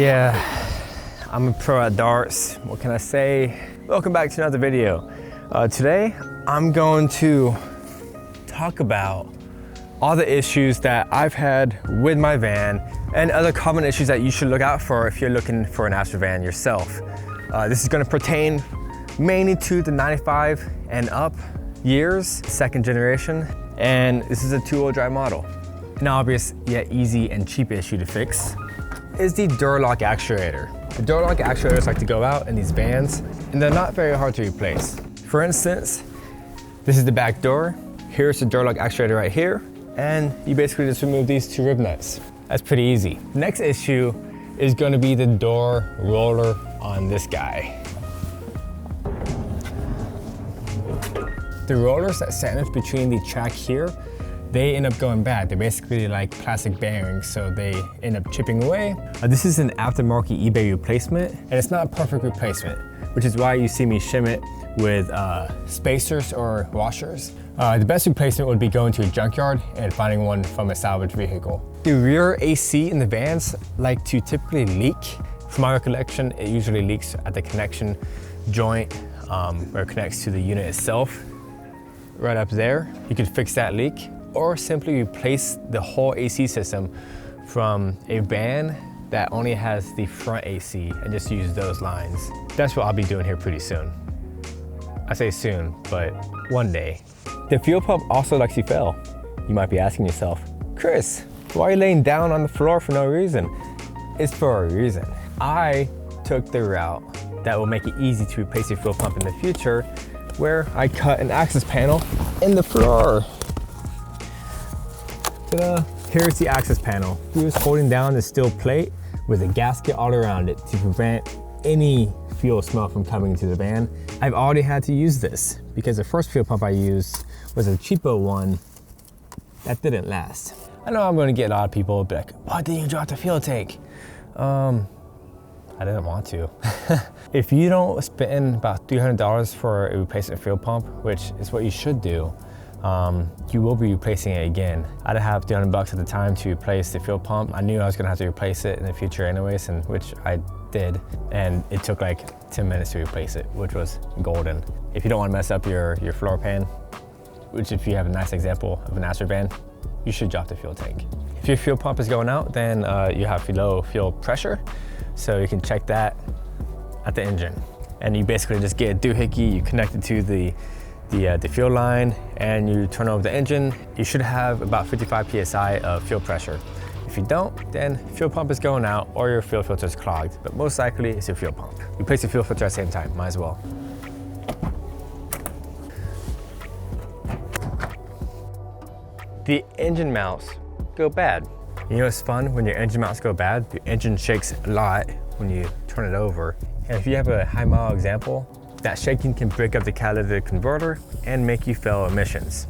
Yeah, I'm a pro at darts. What can I say? Welcome back to another video. Today, I'm going to talk about all the issues that I've had with my van and other common issues that you should look out for if you're looking for an Astro van yourself. This is going to pertain mainly to the 95 and up years, second generation, and this is a two-wheel drive model. An obvious yet easy and cheap issue to fix is the door lock actuator. The door lock actuators like to go out in these vans, and they're not very hard to replace. For instance, this is the back door. Here's the door lock actuator right here, and you basically just remove these two rib nuts. That's pretty easy. Next issue is going to be the door roller on this guy. The rollers that sandwich between the track here, they end up going bad. They're basically like plastic bearings, so they end up chipping away. This is an aftermarket eBay replacement, and it's not a perfect replacement, which is why you see me shim it with spacers or washers. The best replacement would be going to a junkyard and finding one from a salvage vehicle. The rear AC in the vans like to typically leak. From my recollection, it usually leaks at the connection joint where it connects to the unit itself. Right up there, you could fix that leak, or simply replace the whole AC system from a van that only has the front AC and just use those lines. That's what I'll be doing here pretty soon. I say soon, but one day. The fuel pump also likes to fail. You might be asking yourself, Chris, why are you laying down on the floor for no reason? It's for a reason. I took the route that will make it easy to replace your fuel pump in the future, where I cut an access panel in the floor. Ta-da! Here's the access panel. We're just holding down the steel plate with a gasket all around it to prevent any fuel smell from coming into the van. I've already had to use this because the first fuel pump I used was a cheapo one that didn't last. I know I'm gonna get a lot of people be like, why didn't you drop the fuel tank? I didn't want to. If you don't spend about $300 for a replacement fuel pump, which is what you should do, you will be replacing it again. I didn't have $300 at the time to replace the fuel pump. I knew I was gonna have to replace it in the future anyways, and which I did. And it took like 10 minutes to replace it, which was golden. If you don't wanna mess up your floor pan, which if you have a nice example of an Astro van, you should drop the fuel tank. If your fuel pump is going out, then you have low fuel pressure. So you can check that at the engine. And you basically just get a doohickey, you connect it to the fuel line, and you turn over the engine. You should have about 55 PSI of fuel pressure. If you don't, then fuel pump is going out or your fuel filter is clogged, but most likely it's your fuel pump. Replace your fuel filter at the same time, might as well. The engine mounts go bad. You know it's fun when your engine mounts go bad? Your engine shakes a lot when you turn it over. And if you have a high mile example, that shaking can break up the catalytic converter and make you fail emissions.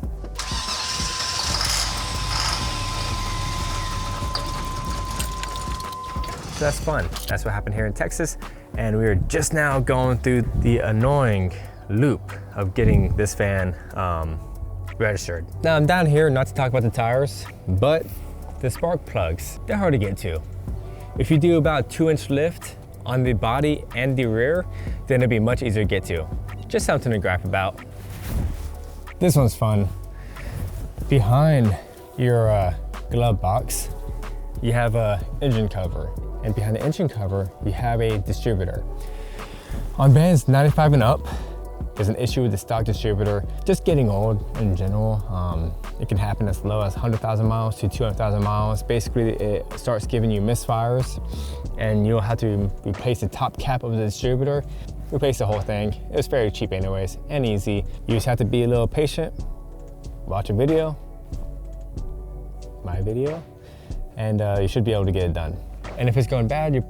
So that's fun. That's what happened here in Texas. And we are just now going through the annoying loop of getting this van registered. Now I'm down here not to talk about the tires, but the spark plugs, they're hard to get to. If you do about 2-inch lift on the body and the rear, then it'll be much easier to get to. Just something to gripe about. This one's fun. Behind your glove box, you have a engine cover. And behind the engine cover, you have a distributor. On vans 95 and up, there's an issue with the stock distributor. Just getting old in general. It can happen as low as 100,000 miles to 200,000 miles. Basically, it starts giving you misfires, and you'll have to replace the top cap of the distributor, replace the whole thing. It was very cheap anyways, and easy. You just have to be a little patient, watch a video, my video, and you should be able to get it done. And if it's going bad, you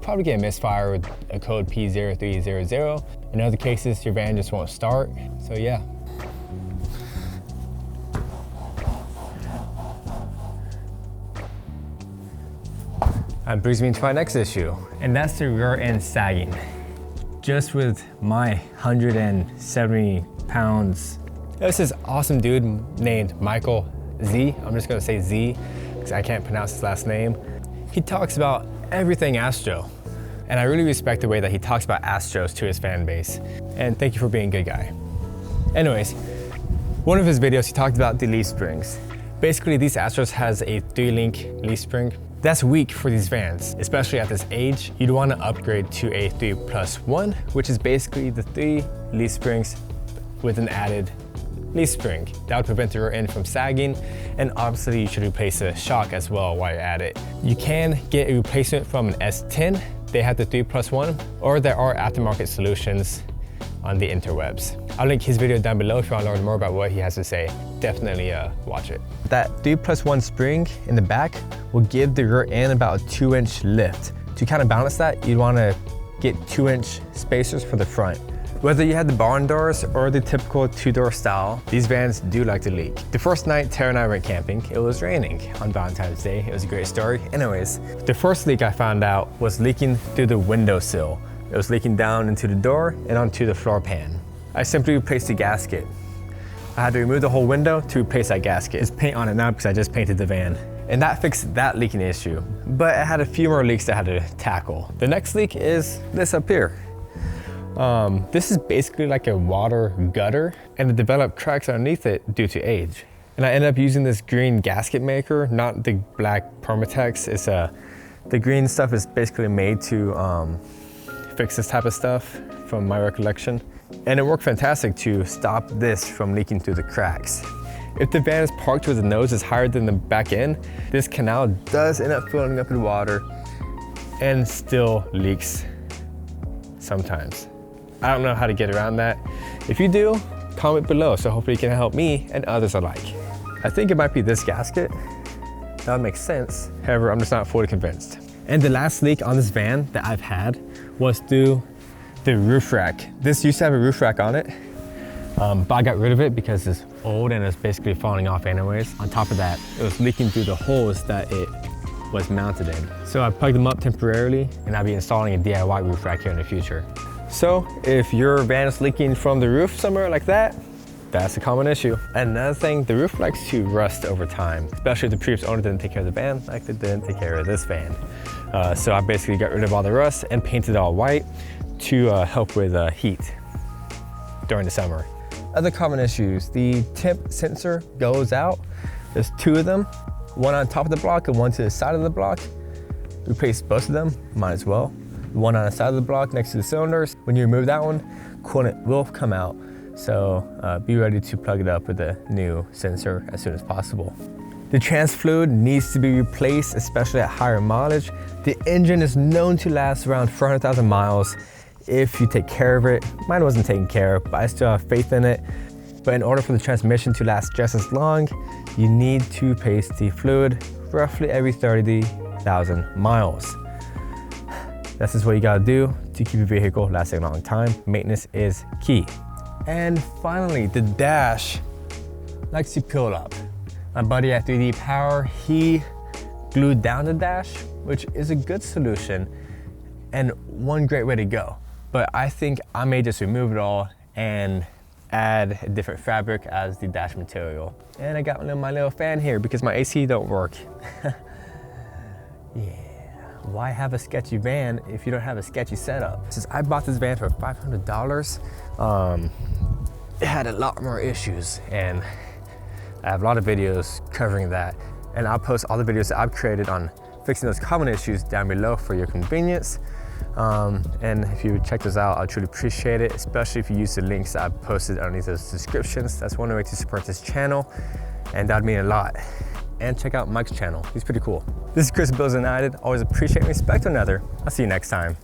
probably get a misfire with a code P0300. In other cases, your van just won't start. So yeah. That brings me to my next issue, and that's the rear end sagging. Just with my 170 pounds, there's this awesome dude named Michael Z. I'm just gonna say Z because I can't pronounce his last name. He talks about everything Astro. And I really respect the way that he talks about Astros to his fan base. And thank you for being a good guy. Anyways, one of his videos, he talked about the leaf springs. Basically, these Astros has a 3-link leaf spring. That's weak for these vans, especially at this age. You'd want to upgrade to a 3+1, which is basically the 3 leaf springs with an added leaf spring. That would prevent the rear end from sagging, and obviously you should replace the shock as well while you're at it. You can get a replacement from an S10. They have the 3+1, or there are aftermarket solutions on the interwebs. I'll link his video down below if you want to learn more about what he has to say. Definitely watch it. That 3+1 spring in the back will give the rear end about a 2-inch lift. To kind of balance that, you'd want to get 2-inch spacers for the front. Whether you had the barn doors or the typical 2-door style, these vans do like to leak. The first night Tara and I went camping, it was raining on Valentine's Day. It was a great story. Anyways, the first leak I found out was leaking through the windowsill. It was leaking down into the door and onto the floor pan. I simply replaced the gasket. I had to remove the whole window to replace that gasket. There's paint on it now because I just painted the van. And that fixed that leaking issue. But I had a few more leaks I had to tackle. The next leak is this up here. This is basically like a water gutter, and it developed cracks underneath it due to age. And I ended up using this green gasket maker, not the black Permatex. It's the green stuff is basically made to fix this type of stuff from my recollection. And it worked fantastic to stop this from leaking through the cracks. If the van is parked where the nose is higher than the back end, this canal does end up filling up with water and still leaks sometimes. I don't know how to get around that. If you do, comment below, so hopefully you can help me and others alike. I think it might be this gasket. That would make sense. However, I'm just not fully convinced. And the last leak on this van that I've had was through the roof rack. This used to have a roof rack on it, but I got rid of it because it's old and it's basically falling off anyways. On top of that, it was leaking through the holes that it was mounted in. So I plugged them up temporarily, and I'll be installing a DIY roof rack here in the future. So if your van is leaking from the roof somewhere like that, that's a common issue. Another thing, the roof likes to rust over time, especially if the previous owner didn't take care of the van like they didn't take care of this van. So I basically got rid of all the rust and painted it all white to help with heat during the summer. Other common issues, the temp sensor goes out. There's 2 of them, one on top of the block and one to the side of the block. Replace both of them, might as well. One on the side of the block next to the cylinders. When you remove that one, coolant will come out. So be ready to plug it up with a new sensor as soon as possible. The trans fluid needs to be replaced, especially at higher mileage. The engine is known to last around 400,000 miles if you take care of it. Mine wasn't taken care of, but I still have faith in it. But in order for the transmission to last just as long, you need to replace the fluid roughly every 30,000 miles. This is what you gotta do to keep your vehicle lasting a long time. Maintenance is key. And finally, the dash likes to peel up. My buddy at 3D Power, he glued down the dash, which is a good solution and one great way to go. But I think I may just remove it all and add a different fabric as the dash material. And I got my little fan here because my AC don't work. Yeah. Why have a sketchy van if you don't have a sketchy setup? Since I bought this van for $500, it had a lot more issues, and I have a lot of videos covering that. And I'll post all the videos that I've created on fixing those common issues down below for your convenience. And if you check those out, I'll truly appreciate it, especially if you use the links that I've posted underneath those descriptions. That's one way to support this channel, and that'd mean a lot. And check out Mike's channel, he's pretty cool. This is Chris, Bills United. Always appreciate and respect one another. I'll see you next time.